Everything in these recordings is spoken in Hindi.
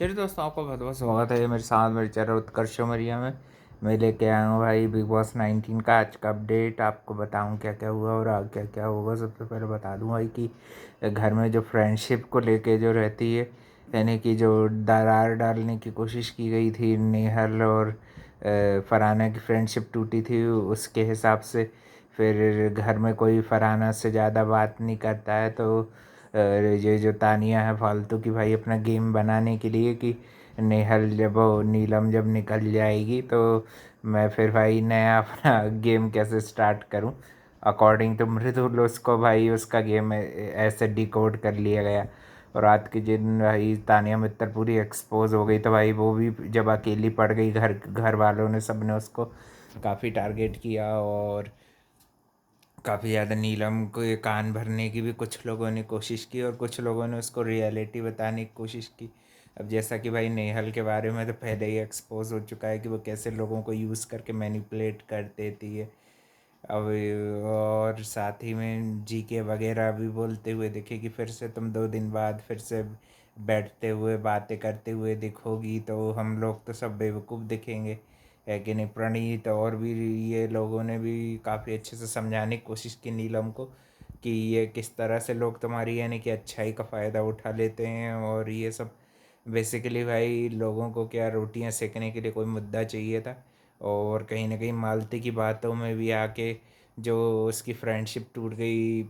चलिए दोस्तों, आपका बहुत बहुत स्वागत है मेरे साथ मेरे चैनल उत्कर्ष मरिया में। मैं लेके आया हूँ भाई बिग बॉस 19 का आज का अपडेट। आपको बताऊँ क्या क्या हुआ और आगे क्या क्या होगा। सबसे पहले बता दूँ भाई कि घर में जो फ्रेंडशिप को लेके जो रहती है, यानी कि जो दरार डालने की कोशिश की गई थी, नेहल और फरहाना की फ्रेंडशिप टूटी थी, उसके हिसाब से फिर घर में कोई फरहाना से ज़्यादा बात नहीं करता है। तो ये जो तानिया है फालतू की भाई अपना गेम बनाने के लिए कि नेहल जब वो नीलम जब निकल जाएगी तो मैं फिर भाई नया अपना गेम कैसे स्टार्ट करूं। अकॉर्डिंग टू मृदुल उसको भाई उसका गेम ऐसे डिकोड कर लिया गया। और रात के दिन भाई तानिया मित्तल पूरी एक्सपोज हो गई, तो भाई वो भी जब अकेली पड़ गई, घर घर वालों ने सब ने उसको काफ़ी टारगेट किया। और काफ़ी ज़्यादा नीलम को ये कान भरने की भी कुछ लोगों ने कोशिश की और कुछ लोगों ने उसको रियलिटी बताने की कोशिश की। अब जैसा कि भाई नेहल के बारे में तो पहले ही एक्सपोज हो चुका है कि वो कैसे लोगों को यूज़ करके मैनिपुलेट कर देती है। अब और साथ ही में जीके वगैरह भी बोलते हुए दिखे कि फिर से तुम 2 दिन बाद फिर से बैठते हुए बातें करते हुए दिखोगी तो हम लोग तो सब बेवकूफ़ दिखेंगे, है कि नहीं। प्रणीत और भी ये लोगों ने भी काफ़ी अच्छे से समझाने की कोशिश की नीलम को कि ये किस तरह से लोग तुम्हारी यानी कि अच्छाई का फ़ायदा उठा लेते हैं। और ये सब बेसिकली भाई लोगों को क्या रोटियां सेकने के लिए कोई मुद्दा चाहिए था। और कहीं ना कहीं मालती की बातों में भी आके जो उसकी फ्रेंडशिप टूट गई।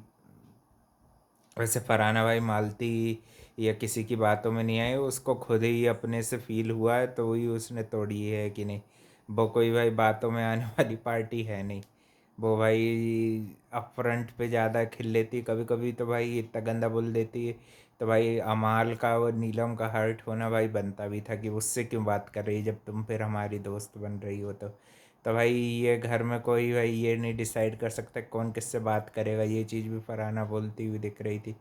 वैसे फरहाना भाई मालती या किसी की बातों में नहीं आए, उसको खुद ही अपने से फील हुआ है तो वही उसने तोड़ी है कि नहीं। वो कोई भाई बातों में आने वाली पार्टी है नहीं। वो भाई अप फ्रंट पे ज़्यादा खिल लेती है, कभी कभी तो भाई इतना गंदा बोल देती है। तो भाई अमाल का और नीलम का हर्ट होना भाई बनता भी था कि उससे क्यों बात कर रही है जब तुम फिर हमारी दोस्त बन रही हो। तो भाई ये घर में कोई भाई ये नहीं डिसाइड कर सकता कौन किससे बात करेगा। ये चीज़ भी फरहाना बोलती हुई दिख रही थी,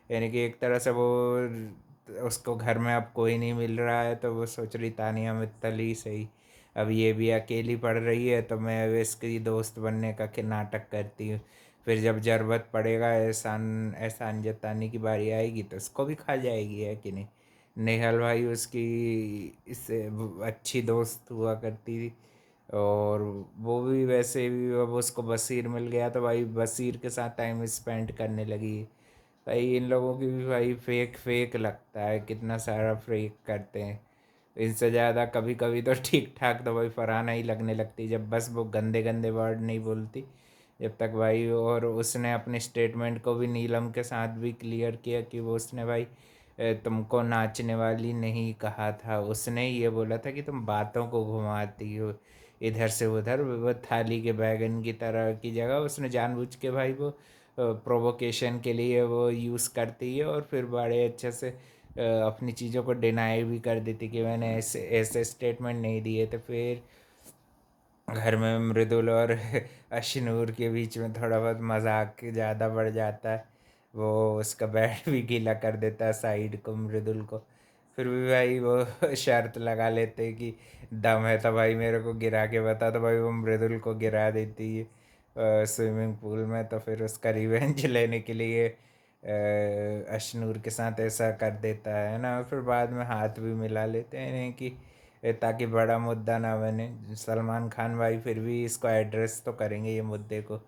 यानी कि एक तरह से वो उसको घर में अब कोई नहीं मिल रहा है तो वो सोच रही तानिया मित्तल ही सही। अब ये भी अकेली पड़ रही है तो मैं अब इसकी दोस्त बनने का के नाटक करती हूँ। फिर जब ज़रूरत पड़ेगा एहसान एहसान जताने की बारी आएगी तो उसको भी खा जाएगी, है कि नहीं। नेहल भाई उसकी इससे अच्छी दोस्त हुआ करती थी। और वो भी वैसे भी अब उसको बशीर मिल गया तो भाई बशीर के साथ टाइम स्पेंड करने लगी। भाई इन लोगों की भी भाई फेक फेक लगता है, कितना सारा फेक करते हैं। इनसे ज़्यादा कभी कभी तो ठीक ठाक तो भाई फरहाना ही लगने लगती जब बस वो गंदे गंदे वर्ड नहीं बोलती। जब तक भाई और उसने अपने स्टेटमेंट को भी नीलम के साथ भी क्लियर किया कि वो उसने भाई तुमको नाचने वाली नहीं कहा था, उसने ये बोला था कि तुम बातों को घुमाती हो इधर से उधर। वो थाली के बैगन की तरह की जगह उसने जानबूझ के भाई वो प्रोवोकेशन के लिए वो यूज़ करती है और फिर बड़े अच्छे से अपनी चीज़ों को डिनाई भी कर देती कि मैंने ऐसे ऐसे स्टेटमेंट नहीं दिए थे। फिर घर में मृदुल और अशनूर के बीच में थोड़ा बहुत मजाक ज़्यादा बढ़ जाता है। वो उसका बेड भी गीला कर देता है साइड को मृदुल को। फिर भी भाई वो शर्त लगा लेते हैं कि दम है तो भाई मेरे को गिरा के बता, तो भाई वो मृदुल को गिरा देती है स्विमिंग पूल में। तो फिर उसका रिवेंज लेने के लिए अशनूर के साथ ऐसा कर देता है ना। फिर बाद में हाथ भी मिला लेते हैं नहीं कि ताकि बड़ा मुद्दा ना बने। सलमान खान भाई फिर भी इसको एड्रेस तो करेंगे ये मुद्दे को,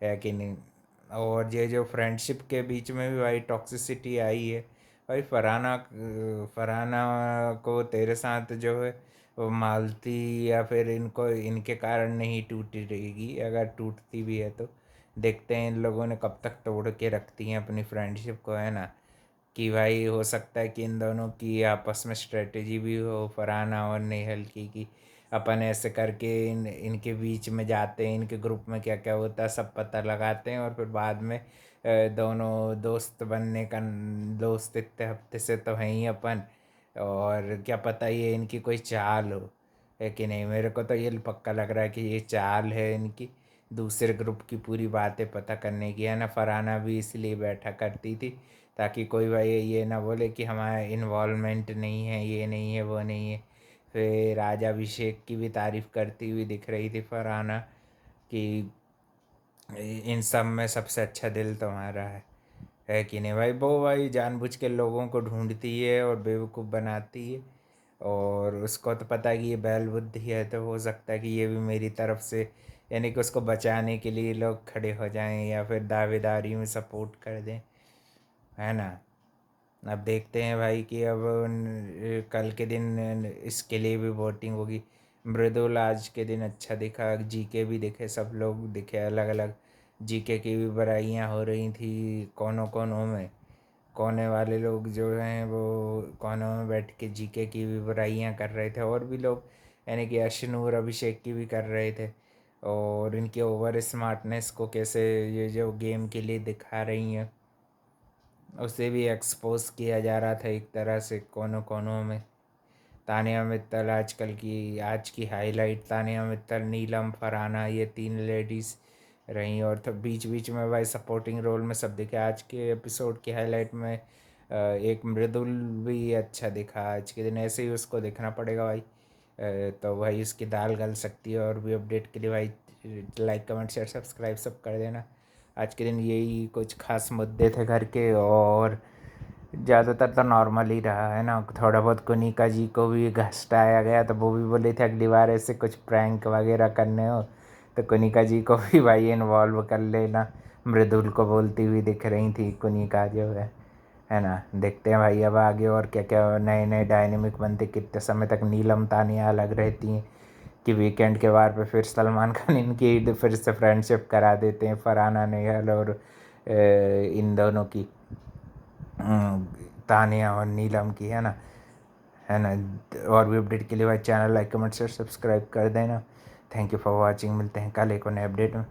है कि नहीं। और ये जो फ्रेंडशिप के बीच में भी भाई टॉक्सिसिटी आई है। भाई फरहाना फरहाना को तेरे साथ जो है वो मालती या फिर इनको इनके कारण नहीं टूटी रहेगी, अगर टूटती भी है तो देखते हैं इन लोगों ने कब तक तोड़ के रखती हैं अपनी फ्रेंडशिप को, है ना। कि भाई हो सकता है कि इन दोनों की आपस में स्ट्रेटजी भी हो, फरहाना और नेहल की, कि अपन ऐसे करके इनके बीच में जाते हैं, इनके ग्रुप में क्या क्या होता है सब पता लगाते हैं और फिर बाद में दोनों दोस्त बनने का दोस्त इतने हफ्ते से तो हैं ही अपन। और क्या पता ये इनकी कोई चाल हो, है कि नहीं। मेरे को तो ये पक्का लग रहा है कि ये चाल है इनकी दूसरे ग्रुप की पूरी बातें पता करने की, है ना। फरहाना भी इसलिए बैठा करती थी ताकि कोई भाई ये ना बोले कि हमारा इन्वॉल्वमेंट नहीं है, ये नहीं है, वो नहीं है। फिर राजा अभिषेक की भी तारीफ करती हुई दिख रही थी फरहाना कि इन सब में सबसे अच्छा दिल तुम्हारा है कि नहीं। भाई वो भाई जानबूझ के लोगों को ढूंढती है और बेवकूफ़ बनाती है। और उसको तो पता है कि ये बैल बुद्धि है, तो हो सकता है कि ये भी मेरी तरफ से, यानी कि उसको बचाने के लिए लोग खड़े हो जाएं या फिर दावेदारी में सपोर्ट कर दें, है ना। अब देखते हैं भाई कि अब कल के दिन इसके लिए भी वोटिंग होगी। मृदुल आज के दिन अच्छा दिखा, जीके भी दिखे, सब लोग दिखे, अलग अलग जीके की भी बुराइयाँ हो रही थी कोनों कोनों में। कोने वाले लोग जो हैं वो कोनों में बैठ के जीके की भी बुराइयाँ कर रहे थे, और भी लोग यानी कि अशनूर अभिषेक की भी कर रहे थे, और इनके ओवर स्मार्टनेस को कैसे ये जो गेम के लिए दिखा रही हैं उसे भी एक्सपोज किया जा रहा था एक तरह से कोनों कोनों में। तानिया मित्तल आजकल की आज की हाईलाइट, तानिया मित्तल, नीलम, फरहाना, ये 3 लेडीज़ रहीं, और तो बीच बीच में भाई सपोर्टिंग रोल में सब दिखे। आज के एपिसोड की हाईलाइट में एक मृदुल भी अच्छा दिखा आज के दिन, ऐसे ही उसको देखना पड़ेगा भाई। तो भाई उसकी दाल गल सकती है। और भी अपडेट के लिए भाई लाइक कमेंट शेयर सब्सक्राइब सब कर देना। आज के दिन यही कुछ खास मुद्दे थे घर के, और ज़्यादातर तो नॉर्मल ही रहा है ना। थोड़ा बहुत कुनिका जी को भी घसटाया गया, तो वो भी बोले थे अगली बार ऐसे कुछ प्रैंक वगैरह करने हो तो कुनिका जी को भी भाई इन्वॉल्व कर लेना। मृदुल को बोलती हुई दिख रही थी कुनिका जो है ना। देखते हैं भाई अब आगे और क्या क्या नए नए डायनेमिक बनते, कितने समय तक नीलम तानिया अलग रहती हैं, कि वीकेंड के बार पे फिर सलमान खान इनकी फिर से फ्रेंडशिप करा देते हैं, फरहाना नेहल और इन दोनों की, तानिया और नीलम की, है ना। और भी अपडेट के लिए भाई channel like comment share subscribe कर देना। Thank you for watching. मिलते हैं कल एक और नए अपडेट में।